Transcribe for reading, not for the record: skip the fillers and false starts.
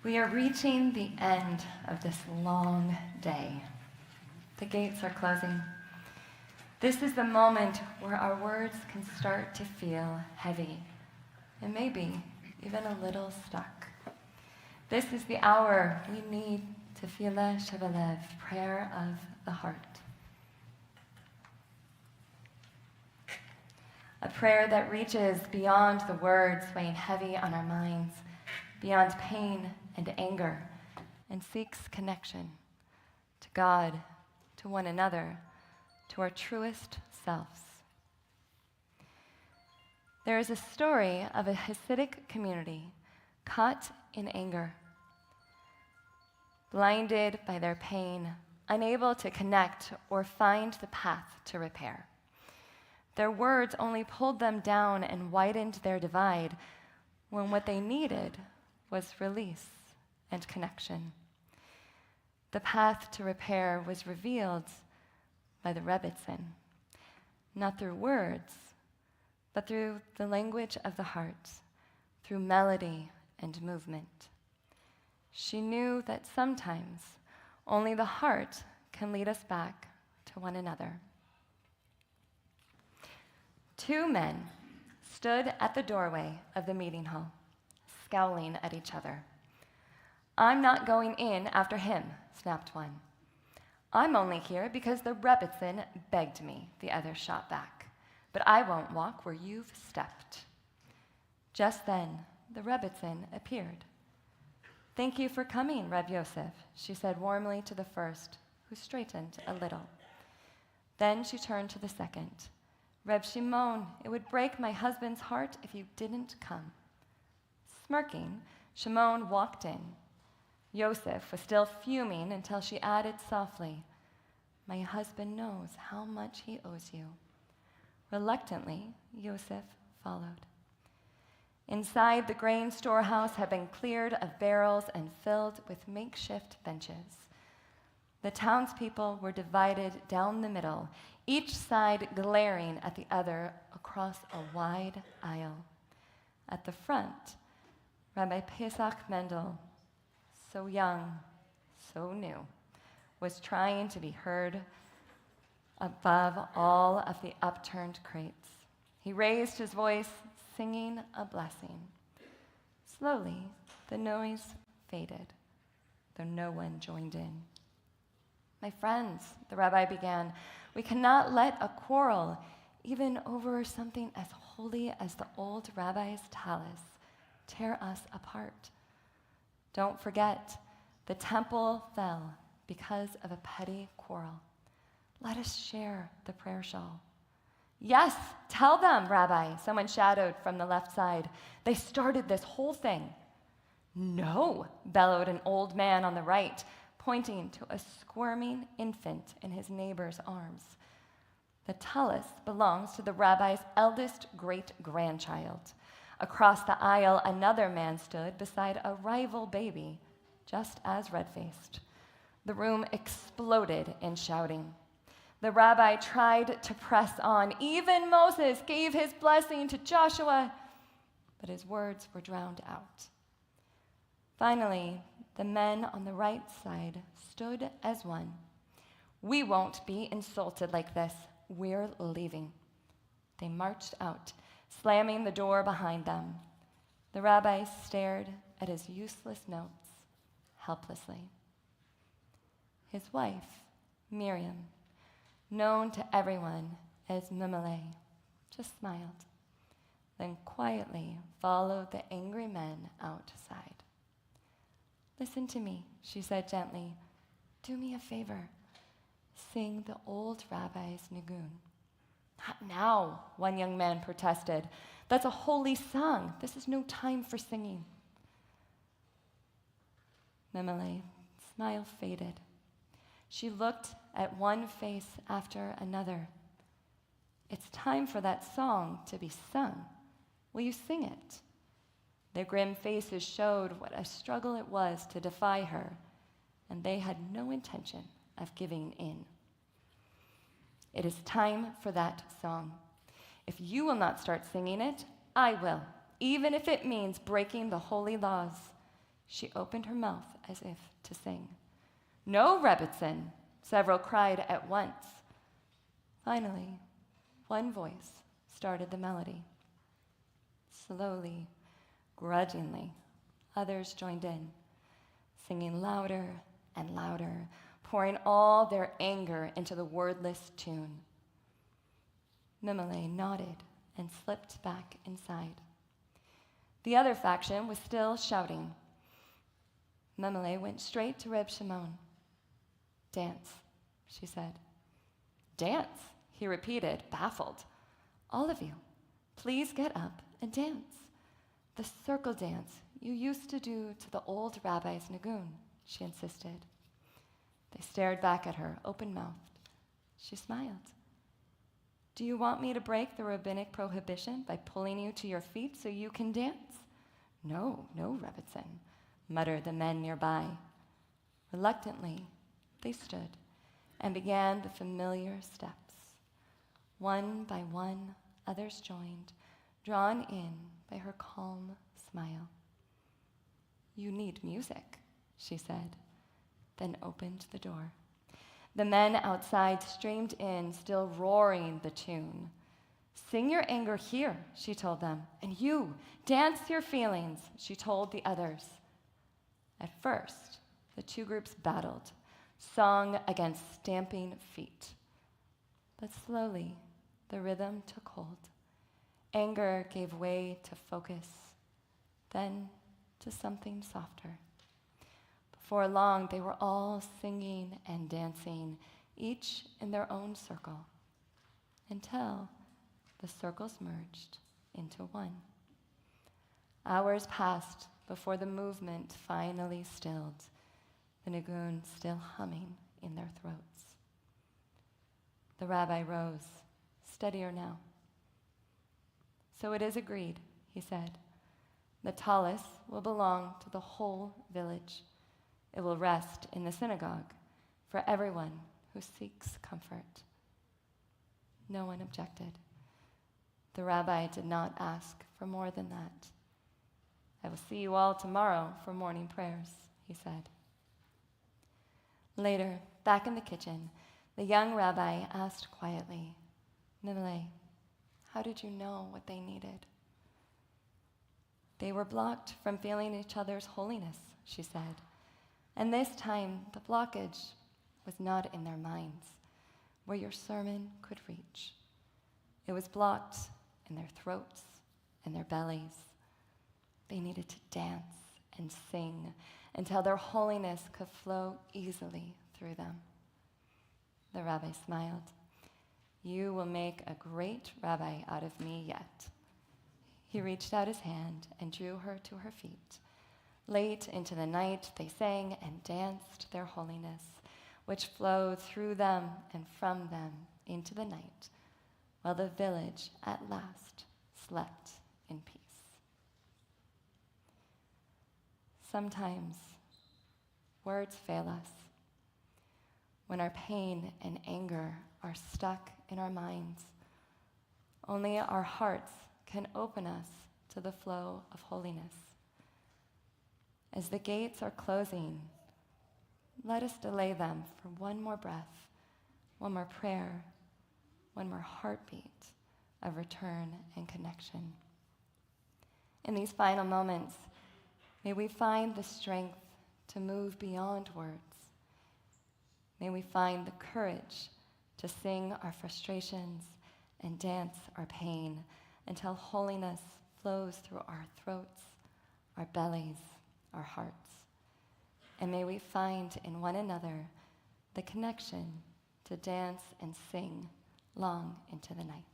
We are reaching the end of this long day. The gates are closing. This is the moment where our words can start to feel heavy and maybe even a little stuck. This is the hour we need tefillah shebelev, prayer of the heart. A prayer that reaches beyond the words weighing heavy on our minds, beyond pain and anger, and seeks connection to God, to one another, to our truest selves. There is a story of a Hasidic community caught in anger, blinded by their pain, unable to connect or find the path to repair. Their words only pulled them down and widened their divide when what they needed was release and connection. The path to repair was revealed by the Rebbitzin, not through words, but through the language of the heart, through melody and movement. She knew that sometimes only the heart can lead us back to one another. Two men stood at the doorway of the meeting hall, scowling at each other. "I'm not going in after him," snapped one. "I'm only here because the Rebbitzin begged me," the other shot back. "But I won't walk where you've stepped." Just then, the Rebbitzin appeared. "Thank you for coming, Reb Yosef," she said warmly to the first, who straightened a little. Then she turned to the second. "Reb Shimon, it would break my husband's heart if you didn't come." Smirking, Shimon walked in. Yosef was still fuming until she added softly, "My husband knows how much he owes you." Reluctantly, Yosef followed. Inside, the grain storehouse had been cleared of barrels and filled with makeshift benches. The townspeople were divided down the middle, each side glaring at the other across a wide aisle. At the front, Rabbi Pesach Mendel, so young, so new, was trying to be heard above all of the upturned crates. He raised his voice, singing a blessing. Slowly, the noise faded, though no one joined in. "My friends," the rabbi began, "we cannot let a quarrel, even over something as holy as the old rabbi's tallis, tear us apart. Don't forget, the temple fell because of a petty quarrel. Let us share the prayer shawl." "Yes, tell them, Rabbi," someone shadowed from the left side. "They started this whole thing." "No," bellowed an old man on the right, pointing to a squirming infant in his neighbor's arms. "The tallis belongs to the rabbi's eldest great-grandchild." Across the aisle, another man stood beside a rival baby, just as red-faced. The room exploded in shouting. The rabbi tried to press on. Even Moses gave his blessing to Joshua, but his words were drowned out. Finally, the men on the right side stood as one. "We won't be insulted like this. We're leaving." They marched out, slamming the door behind them. The rabbi stared at his useless notes helplessly. His wife, Miriam, known to everyone as Mimele, just smiled, then quietly followed the angry men outside. "Listen to me," she said gently. "Do me a favor. Sing the old rabbi's nigun." "Not now," one young man protested. "That's a holy song. This is no time for singing." Mimele's smile faded. She looked at one face after another. "It's time for that song to be sung. Will you sing it?" Their grim faces showed what a struggle it was to defy her, and they had no intention of giving in. "It is time for that song. If you will not start singing it, I will, even if it means breaking the holy laws." She opened her mouth as if to sing. "No, Rebbitzin," several cried at once. Finally, one voice started the melody. Slowly, grudgingly, others joined in, singing louder and louder, pouring all their anger into the wordless tune. Mimele nodded and slipped back inside. The other faction was still shouting. Mimele went straight to Reb Shimon. "Dance," she said. "Dance," he repeated, baffled. "All of you, please get up and dance. The circle dance you used to do to the old rabbi's nagun," she insisted. They stared back at her, open-mouthed. She smiled. "Do you want me to break the rabbinic prohibition by pulling you to your feet so you can dance?" No, Rebbitzin," muttered the men nearby. Reluctantly, they stood and began the familiar steps. One by one, others joined, drawn in by her calm smile. "You need music," she said, then opened the door. The men outside streamed in, still roaring the tune. "Sing your anger here," she told them, "and you, dance your feelings," she told the others. At first, the two groups battled, song against stamping feet. But slowly, the rhythm took hold. Anger gave way to focus, then to something softer. Before long, they were all singing and dancing, each in their own circle, until the circles merged into one. Hours passed before the movement finally stilled, the nagun still humming in their throats. The rabbi rose, steadier now. "So it is agreed," he said. "The tallis will belong to the whole village. It will rest in the synagogue for everyone who seeks comfort." No one objected. The rabbi did not ask for more than that. "I will see you all tomorrow for morning prayers," he said. Later, back in the kitchen, the young rabbi asked quietly, "Mimele, how did you know what they needed?" "They were blocked from feeling each other's holiness," she said. "And this time, the blockage was not in their minds, where your sermon could reach. It was blocked in their throats and their bellies. They needed to dance and sing until their holiness could flow easily through them." The rabbi smiled. "You will make a great rabbi out of me yet." He reached out his hand and drew her to her feet. Late into the night, they sang and danced their holiness, which flowed through them and from them into the night, while the village at last slept in peace. Sometimes words fail us. When our pain and anger are stuck in our minds, only our hearts can open us to the flow of holiness. As the gates are closing, let us delay them for one more breath, one more prayer, one more heartbeat of return and connection. In these final moments, may we find the strength to move beyond words. May we find the courage to sing our frustrations and dance our pain until holiness flows through our throats, our bellies, our hearts. And may we find in one another the connection to dance and sing long into the night.